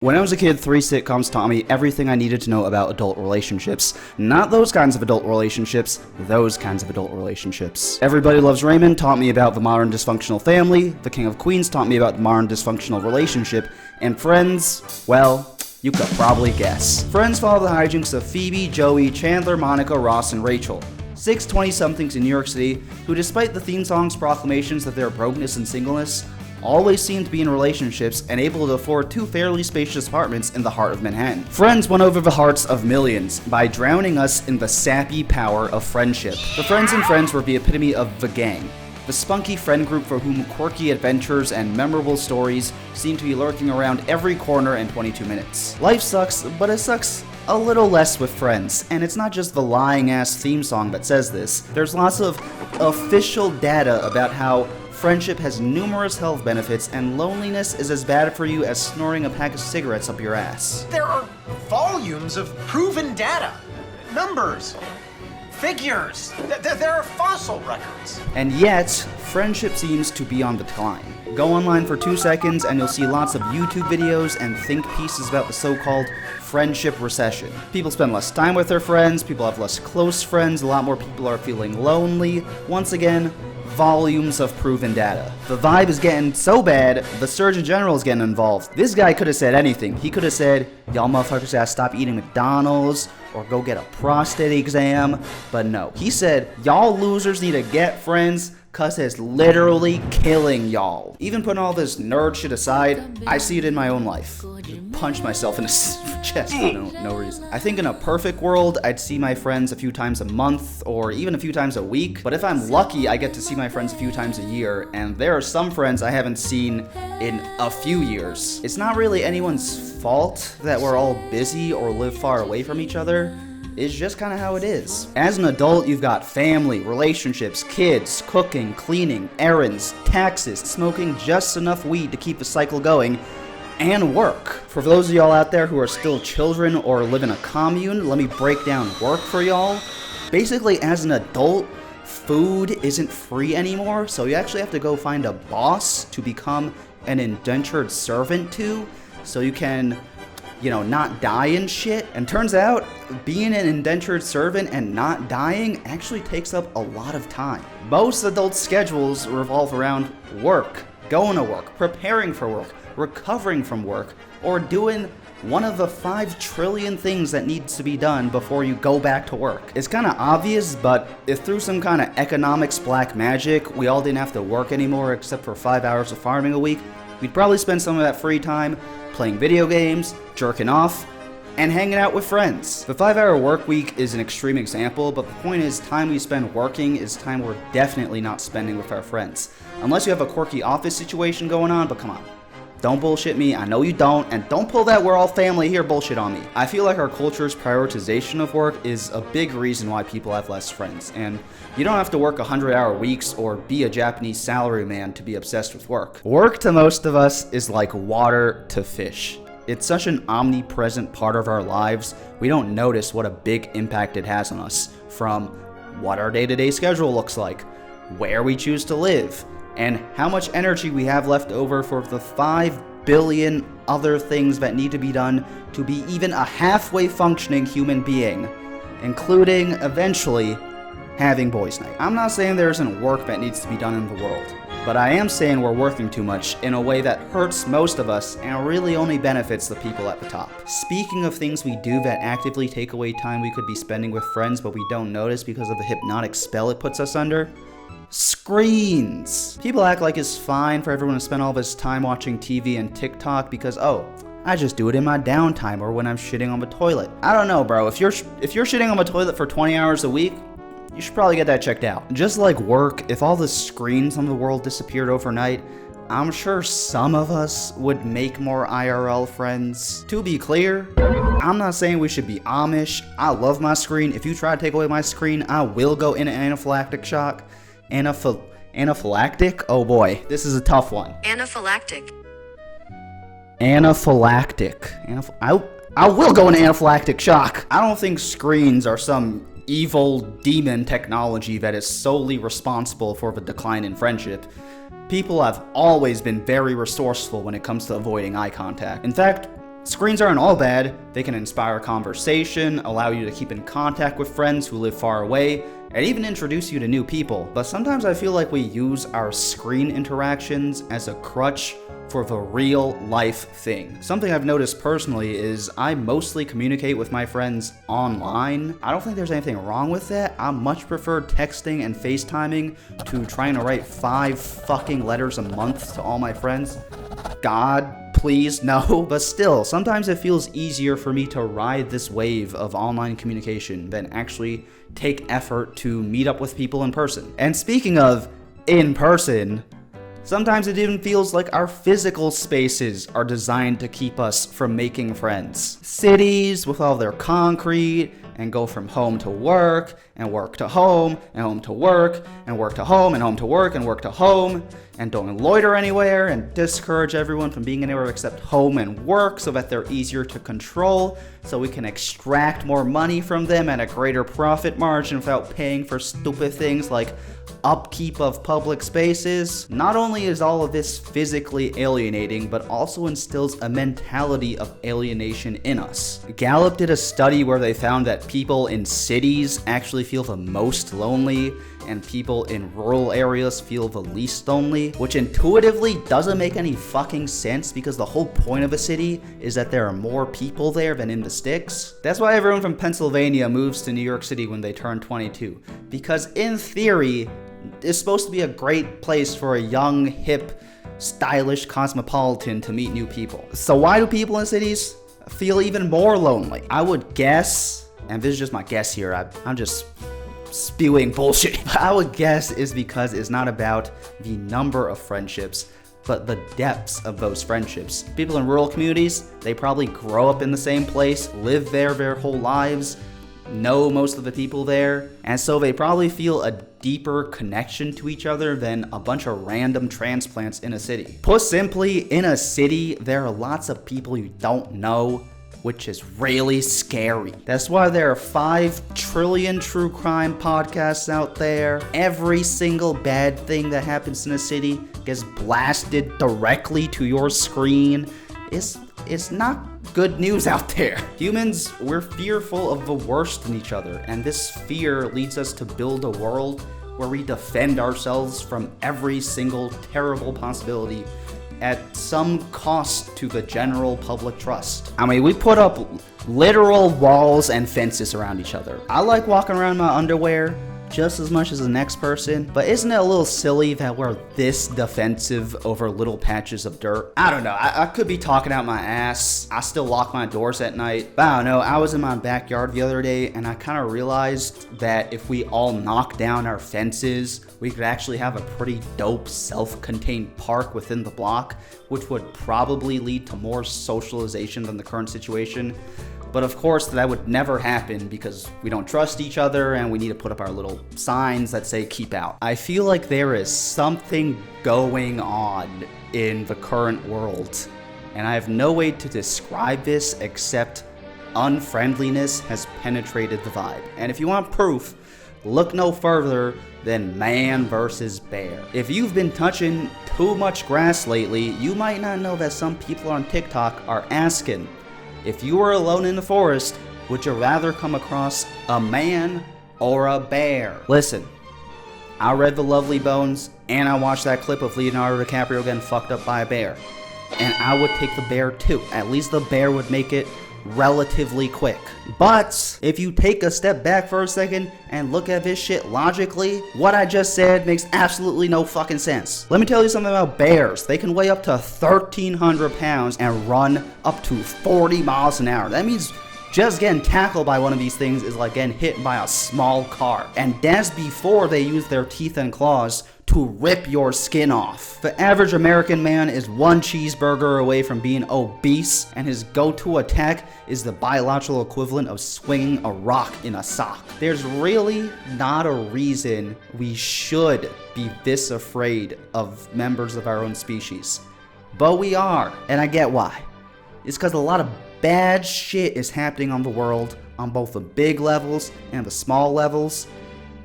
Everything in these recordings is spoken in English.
When I was a kid, 3 sitcoms taught me everything I needed to know about adult relationships. Not those kinds of adult relationships, those kinds of adult relationships. Everybody Loves Raymond taught me about the modern dysfunctional family, The King of Queens taught me about the modern dysfunctional relationship, and Friends, well, you could probably guess. Friends follow the hijinks of Phoebe, Joey, Chandler, Monica, Ross, and Rachel. 6 20-somethings in New York City who, despite the theme song's proclamations of their brokenness and singleness, always seem to be in relationships and able to afford 2 fairly spacious apartments in the heart of Manhattan. Friends won over the hearts of millions by drowning us in the sappy power of friendship. The Friends and Friends were the epitome of the gang, the spunky friend group for whom quirky adventures and memorable stories seem to be lurking around every corner in 22 minutes. Life sucks, but it sucks a little less with Friends, and it's not just the lying-ass theme song that says this. There's lots of official data about how friendship has numerous health benefits, and loneliness is as bad for you as snorting a pack of cigarettes up your ass. There are volumes of proven data, numbers, figures. There are fossil records. And yet, friendship seems to be on the decline. Go online for 2 seconds and you'll see lots of YouTube videos and think pieces about the so-called friendship recession. People spend less time with their friends, people have less close friends, a lot more people are feeling lonely. Once again, volumes of proven data. The vibe is getting so bad, the Surgeon General is getting involved. This guy could have said anything. He could have said, y'all motherfuckers gotta stop eating McDonald's, or go get a prostate exam, but no. He said, y'all losers need to get friends, cause it's literally killing y'all. Even putting all this nerd shit aside, I see it in my own life. Punch myself in the chest for no reason. I think in a perfect world, I'd see my friends a few times a month, or even a few times a week, but if I'm lucky, I get to see my friends a few times a year, and there are some friends I haven't seen in a few years. It's not really anyone's fault that we're all busy or live far away from each other. It's just kind of how it is. As an adult, you've got family, relationships, kids, cooking, cleaning, errands, taxes, smoking just enough weed to keep the cycle going, and work. For those of y'all out there who are still children or live in a commune, let me break down work for y'all. Basically, as an adult, food isn't free anymore, so you actually have to go find a boss to become an indentured servant to, so you can, not die and shit. And turns out, being an indentured servant and not dying actually takes up a lot of time. Most adult schedules revolve around work, going to work, preparing for work, recovering from work, or doing one of the 5 trillion things that needs to be done before you go back to work. It's kind of obvious, but if through some kind of economics black magic, we all didn't have to work anymore except for 5 hours of farming a week, we'd probably spend some of that free time playing video games, jerking off, and hanging out with friends. The 5-hour work week is an extreme example, but the point is, time we spend working is time we're definitely not spending with our friends. Unless you have a quirky office situation going on, but come on. Don't bullshit me, I know you don't, and don't pull that we're all family here bullshit on me. I feel like our culture's prioritization of work is a big reason why people have less friends, and you don't have to work 100-hour weeks or be a Japanese salaryman to be obsessed with work. Work to most of us is like water to fish. It's such an omnipresent part of our lives, we don't notice what a big impact it has on us, from what our day-to-day schedule looks like, where we choose to live, and how much energy we have left over for the 5 billion other things that need to be done to be even a halfway functioning human being, including, eventually, having boys' night. I'm not saying there isn't work that needs to be done in the world, but I am saying we're working too much in a way that hurts most of us and really only benefits the people at the top. Speaking of things we do that actively take away time we could be spending with friends but we don't notice because of the hypnotic spell it puts us under, screens. People act like it's fine for everyone to spend all this time watching TV and TikTok because, I just do it in my downtime or when I'm shitting on the toilet. I don't know, bro. If you're shitting on the toilet for 20 hours a week, you should probably get that checked out. Just like work, if all the screens on the world disappeared overnight, I'm sure some of us would make more IRL friends. To be clear, I'm not saying we should be Amish. I love my screen. If you try to take away my screen, I will go into anaphylactic shock. Anaphylactic? Oh boy, this is a tough one. Anaphylactic. I will go into anaphylactic shock. I don't think screens are some evil demon technology that is solely responsible for the decline in friendship. People have always been very resourceful when it comes to avoiding eye contact. In fact, Screens aren't all bad. They can inspire conversation, allow you to keep in contact with friends who live far away, and even introduce you to new people. But sometimes I feel like we use our screen interactions as a crutch for the real life thing. Something I've noticed personally is I mostly communicate with my friends online. I don't think there's anything wrong with that. I much prefer texting and FaceTiming to trying to write 5 fucking letters a month to all my friends. God, please, no. But still, sometimes it feels easier for me to ride this wave of online communication than actually take effort to meet up with people in person. And speaking of in person, sometimes it even feels like our physical spaces are designed to keep us from making friends. Cities with all their concrete and go from home to work and work to home and home to work and work to home and home to work and work to home and don't loiter anywhere and discourage everyone from being anywhere except home and work so that they're easier to control so we can extract more money from them at a greater profit margin without paying for stupid things like upkeep of public spaces. Not only is all of this physically alienating, but also instills a mentality of alienation in us. Gallup did a study where they found that people in cities actually feel the most lonely and people in rural areas feel the least lonely, which intuitively doesn't make any fucking sense because the whole point of a city is that there are more people there than in the sticks. That's why everyone from Pennsylvania moves to New York City when they turn 22, because in theory, it's supposed to be a great place for a young, hip, stylish cosmopolitan to meet new people. So why do people in cities feel even more lonely? I would guess, and this is just my guess here, I'm just spewing bullshit. I would guess is because it's not about the number of friendships, but the depths of those friendships. People in rural communities, they probably grow up in the same place, live there their whole lives, know most of the people there, and so they probably feel a deeper connection to each other than a bunch of random transplants in a city. Put simply, in a city, there are lots of people you don't know, which is really scary. That's why there are 5 trillion true crime podcasts out there. Every single bad thing that happens in a city gets blasted directly to your screen. It's not good news out there. Humans, we're fearful of the worst in each other, and this fear leads us to build a world where we defend ourselves from every single terrible possibility at some cost to the general public trust. I mean, we put up literal walls and fences around each other. I like walking around in my underwear just as much as the next person, but isn't it a little silly that we're this defensive over little patches of dirt? I don't know, I could be talking out my ass. I still lock my doors at night, but I don't know, I was in my backyard the other day and I kind of realized that if we all knock down our fences, we could actually have a pretty dope self-contained park within the block, which would probably lead to more socialization than the current situation. But of course, that would never happen because we don't trust each other and we need to put up our little signs that say keep out. I feel like there is something going on in the current world, and I have no way to describe this except unfriendliness has penetrated the vibe. And if you want proof, look no further than man versus bear. If you've been touching too much grass lately, you might not know that some people on TikTok are asking, if you were alone in the forest, would you rather come across a man or a bear? Listen, I read The Lovely Bones and I watched that clip of Leonardo DiCaprio getting fucked up by a bear. And I would take the bear too. At least the bear would make it relatively quick. But if you take a step back for a second and look at this shit logically, what I just said makes absolutely no fucking sense. Let me tell you something about bears. They can weigh up to 1,300 pounds and run up to 40 miles an hour. That means just getting tackled by one of these things is like getting hit by a small car. And that's before they use their teeth and claws to rip your skin off. The average American man is 1 cheeseburger away from being obese, and his go-to attack is the biological equivalent of swinging a rock in a sock. There's really not a reason we should be this afraid of members of our own species. But we are, and I get why. It's because a lot of bad shit is happening on the world, on both the big levels and the small levels.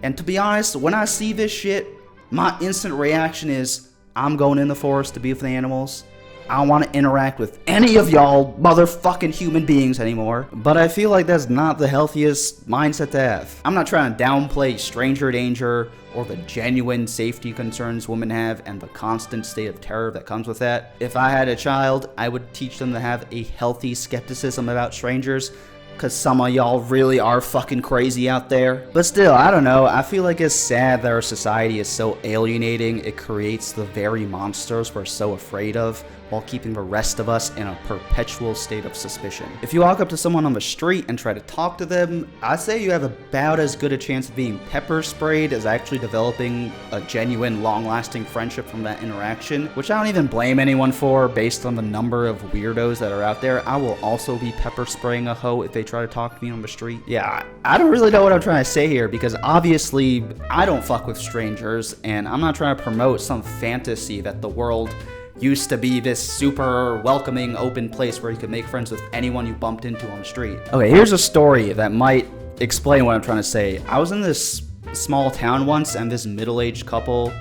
And to be honest, when I see this shit, my instant reaction is, I'm going in the forest to be with the animals. I don't want to interact with any of y'all motherfucking human beings anymore. But I feel like that's not the healthiest mindset to have. I'm not trying to downplay stranger danger or the genuine safety concerns women have and the constant state of terror that comes with that. If I had a child, I would teach them to have a healthy skepticism about strangers, because some of y'all really are fucking crazy out there. But still, I don't know, I feel like it's sad that our society is so alienating. It creates the very monsters we're so afraid of, while keeping the rest of us in a perpetual state of suspicion. If you walk up to someone on the street and try to talk to them, I'd say you have about as good a chance of being pepper sprayed as actually developing a genuine, long-lasting friendship from that interaction, which I don't even blame anyone for based on the number of weirdos that are out there. I will also be pepper spraying a hoe if they try to talk to me on the street. Yeah, I don't really know what I'm trying to say here, because obviously I don't fuck with strangers, and I'm not trying to promote some fantasy that the world used to be this super welcoming, open place where you could make friends with anyone you bumped into on the street. Okay, here's a story that might explain what I'm trying to say. I was in this small town once, and this middle-aged couple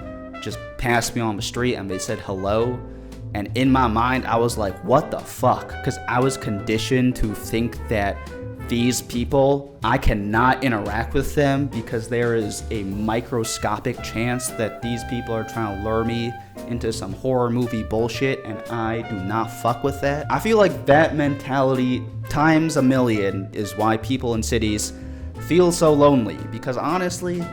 just passed me on the street and they said hello. And in my mind, I was like, what the fuck? Because I was conditioned to think that these people, I cannot interact with them because there is a microscopic chance that these people are trying to lure me into some horror movie bullshit, and I do not fuck with that. I feel like that mentality times a million is why people in cities feel so lonely, because honestly,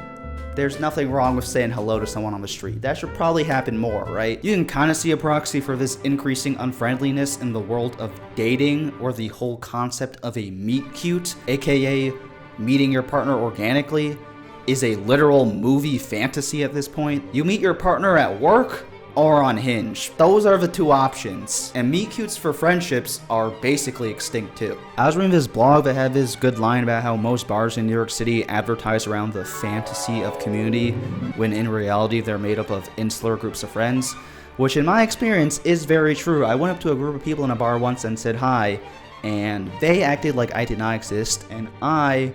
there's nothing wrong with saying hello to someone on the street. That should probably happen more, right? You can kind of see a proxy for this increasing unfriendliness in the world of dating, or the whole concept of a meet cute, aka meeting your partner organically, is a literal movie fantasy at this point. You meet your partner at work or on Hinge. Those are the two options. And meet cutes for friendships are basically extinct too. I was reading this blog that had this good line about how most bars in New York City advertise around the fantasy of community, when in reality they're made up of insular groups of friends, which in my experience is very true. I went up to a group of people in a bar once and said hi, and they acted like I did not exist, and I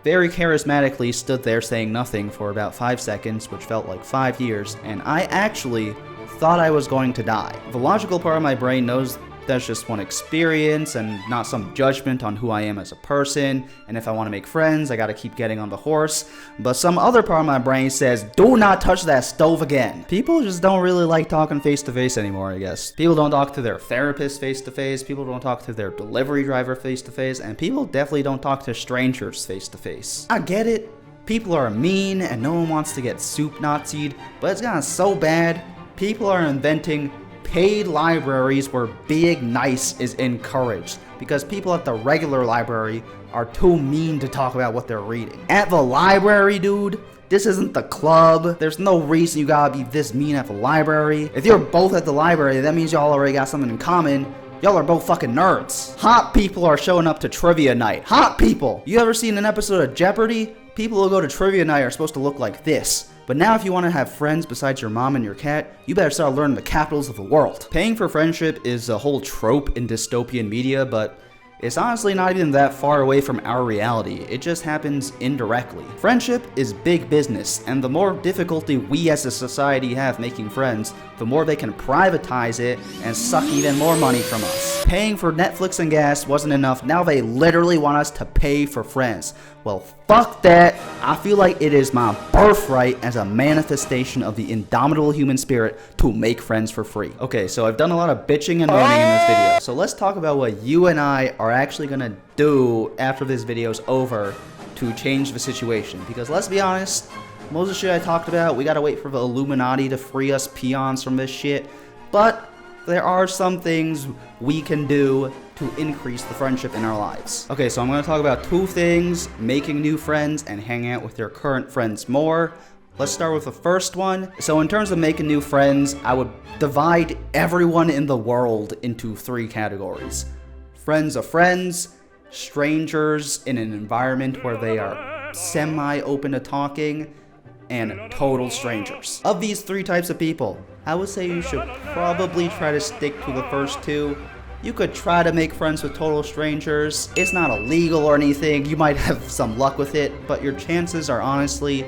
very charismatically stood there saying nothing for about 5 seconds, which felt like 5 years, and I actually thought I was going to die. The logical part of my brain knows that's just one experience and not some judgment on who I am as a person, and if I want to make friends, I gotta keep getting on the horse. But some other part of my brain says, do not touch that stove again. People just don't really like talking face to face anymore, I guess. People don't talk to their therapist face to face, people don't talk to their delivery driver face to face, and people definitely don't talk to strangers face to face. I get it. People are mean and no one wants to get soup Nazi'd, but it's gotten so bad, people are inventing paid libraries where being nice is encouraged, because people at the regular library are too mean to talk about what they're reading. At the library, dude, this isn't the club. There's no reason you gotta be this mean at the library. If you're both at the library, that means y'all already got something in common. Y'all are both fucking nerds. Hot people are showing up to trivia night. Hot people! You ever seen an episode of Jeopardy? People who go to trivia night are supposed to look like this. But now if you want to have friends besides your mom and your cat, you better start learning the capitals of the world. Paying for friendship is a whole trope in dystopian media, but it's honestly not even that far away from our reality. It just happens indirectly. Friendship is big business, and the more difficulty we as a society have making friends, the more they can privatize it and suck even more money from us. Paying for Netflix and gas wasn't enough, now they literally want us to pay for friends. Well, fuck that. I feel like it is my birthright as a manifestation of the indomitable human spirit to make friends for free. Okay, so I've done a lot of bitching and moaning in this video, so let's talk about what you and I are actually gonna do after this video's over to change the situation. Because let's be honest, most of the shit I talked about, we gotta wait for the Illuminati to free us peons from this shit, but there are some things we can do to increase the friendship in our lives. Okay, so I'm going to talk about two things: making new friends and hanging out with your current friends more. Let's start with the first one. So in terms of making new friends, I would divide everyone in the world into 3 categories. Friends of friends, strangers in an environment where they are semi-open to talking, and total strangers. Of these 3 types of people, I would say you should probably try to stick to the first 2. You could try to make friends with total strangers. It's not illegal or anything. You might have some luck with it, but your chances are honestly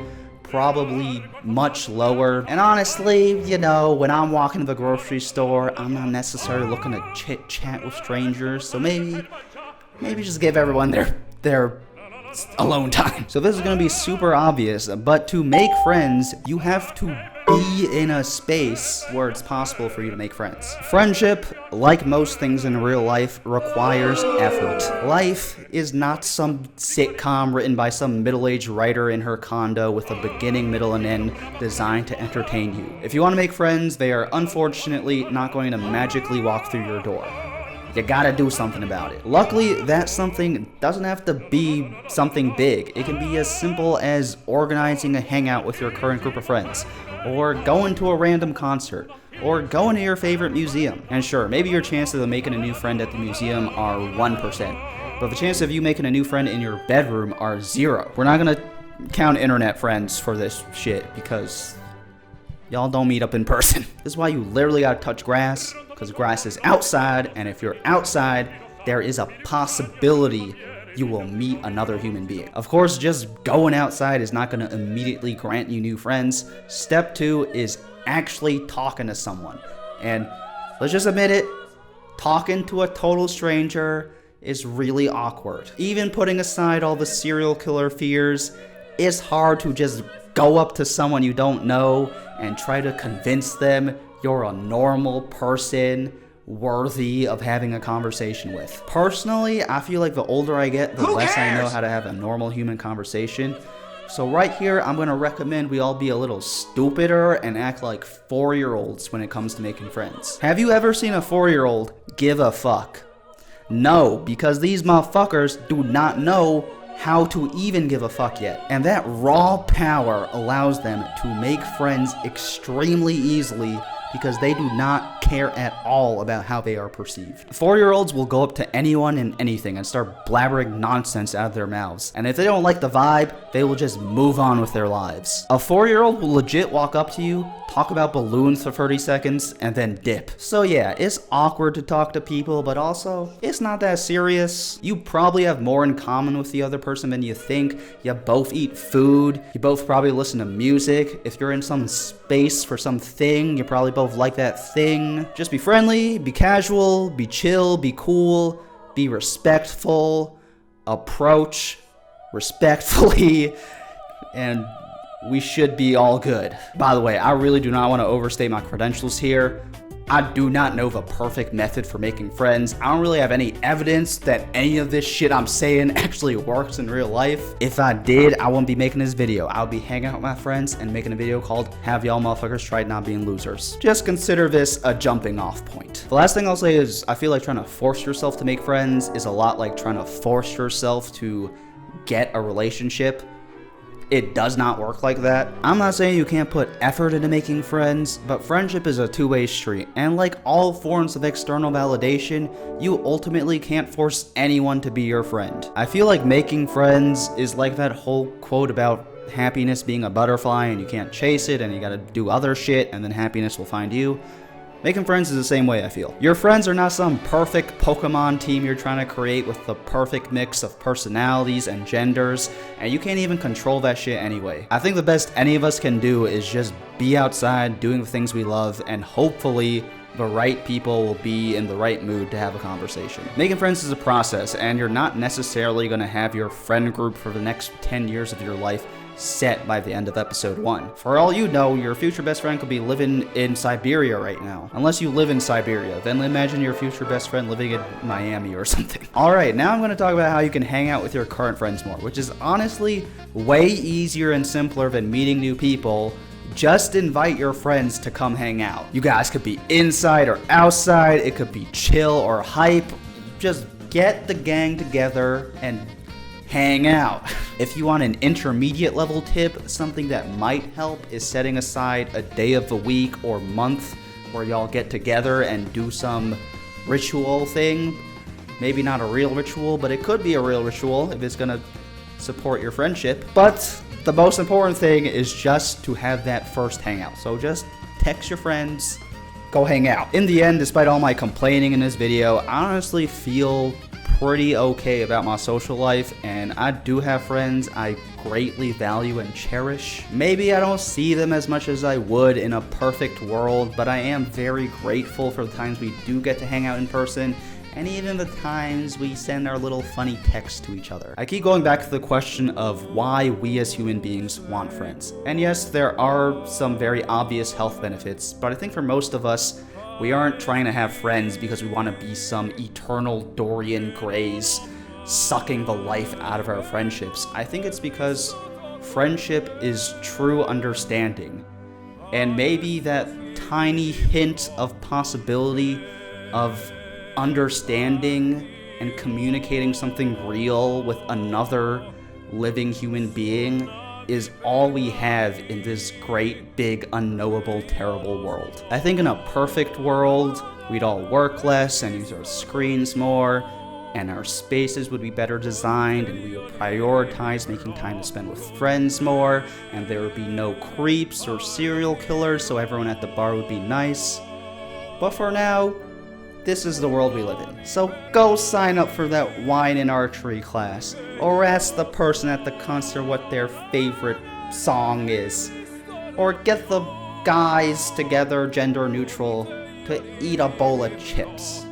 probably much lower. And honestly, you know, when I'm walking to the grocery store, I'm not necessarily looking to chit chat with strangers. So maybe just give everyone their alone time. So this is gonna be super obvious, but to make friends, you have to be in a space where it's possible for you to make friends. Friendship, like most things in real life, requires effort. Life is not some sitcom written by some middle-aged writer in her condo with a beginning, middle, and end designed to entertain you. If you want to make friends, they are unfortunately not going to magically walk through your door. You gotta do something about it. Luckily, that something doesn't have to be something big. It can be as simple as organizing a hangout with your current group of friends, or going to a random concert, or going to your favorite museum. And sure, maybe your chances of making a new friend at the museum are 1%, but the chance of you making a new friend in your bedroom are 0. We're not gonna count internet friends for this shit, because y'all don't meet up in person. This is why you literally gotta touch grass, because grass is outside, and if you're outside, there is a possibility you will meet another human being. Of course, just going outside is not gonna immediately grant you new friends. Step 2 is actually talking to someone. And let's just admit it, talking to a total stranger is really awkward. Even putting aside all the serial killer fears, it's hard to just go up to someone you don't know and try to convince them you're a normal person worthy of having a conversation with. Personally, I feel like the older I get, the less I know how to have a normal human conversation. So right here, I'm gonna recommend we all be a little stupider and act like 4-year-olds when it comes to making friends. Have you ever seen a 4-year-old give a fuck? No, because these motherfuckers do not know how to even give a fuck yet. And that raw power allows them to make friends extremely easily because they do not care at all about how they are perceived. 4-year-olds will go up to anyone and anything and start blabbering nonsense out of their mouths. And if they don't like the vibe, they will just move on with their lives. A 4-year-old will legit walk up to you, talk about balloons for 30 seconds, and then dip. So yeah, it's awkward to talk to people, but also, it's not that serious. You probably have more in common with the other person than you think. You both eat food. You both probably listen to music. If you're in some space for something, you probably both like that thing. Just be friendly, be casual, be chill, be cool, be respectful, approach respectfully, and we should be all good. By the way, I really do not want to overstate my credentials here. I do not know the perfect method for making friends. I don't really have any evidence that any of this shit I'm saying actually works in real life. If I did, I wouldn't be making this video. I would be hanging out with my friends and making a video called Have Y'all Motherfuckers Tried Not Being Losers. Just consider this a jumping off point. The last thing I'll say is I feel like trying to force yourself to make friends is a lot like trying to force yourself to get a relationship. It does not work like that. I'm not saying you can't put effort into making friends, but friendship is a two-way street, and like all forms of external validation, you ultimately can't force anyone to be your friend. I feel like making friends is like that whole quote about happiness being a butterfly and you can't chase it and you gotta do other shit and then happiness will find you. Making friends is the same way, I feel. Your friends are not some perfect Pokemon team you're trying to create with the perfect mix of personalities and genders, and you can't even control that shit anyway. I think the best any of us can do is just be outside doing the things we love, and hopefully the right people will be in the right mood to have a conversation. Making friends is a process, and you're not necessarily going to have your friend group for the next 10 years of your life set by the end of episode 1. For all you know, your future best friend could be living in Siberia right now. Unless you live in Siberia, then imagine your future best friend living in Miami or something. Alright, now I'm going to talk about how you can hang out with your current friends more, which is honestly way easier and simpler than meeting new people. Just invite your friends to come hang out. You guys could be inside or outside, it could be chill or hype. Just get the gang together and hang out. If you want an intermediate level tip, something that might help is setting aside a day of the week or month where y'all get together and do some ritual thing. Maybe not a real ritual, but it could be a real ritual if it's gonna support your friendship. But the most important thing is just to have that first hangout. So just text your friends, go hang out. In the end, despite all my complaining in this video, I honestly feel pretty okay about my social life, and I do have friends I greatly value and cherish. Maybe I don't see them as much as I would in a perfect world, but I am very grateful for the times we do get to hang out in person, and even the times we send our little funny texts to each other. I keep going back to the question of why we as human beings want friends. And yes, there are some very obvious health benefits, but I think for most of us, we aren't trying to have friends because we want to be some eternal Dorian Grays sucking the life out of our friendships. I think it's because friendship is true understanding. And maybe that tiny hint of possibility of understanding and communicating something real with another living human being is all we have in this great, big, unknowable, terrible world. I think in a perfect world, we'd all work less and use our screens more, and our spaces would be better designed, and we would prioritize making time to spend with friends more, and there would be no creeps or serial killers, so everyone at the bar would be nice. But for now, this is the world we live in. So go sign up for that wine and archery class, or ask the person at the concert what their favorite song is, or get the guys together, gender neutral, to eat a bowl of chips.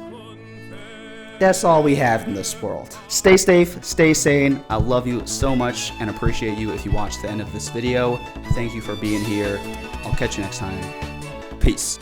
That's all we have in this world. Stay safe, stay sane. I love you so much and appreciate you if you watched the end of this video. Thank you for being here. I'll catch you next time. Peace.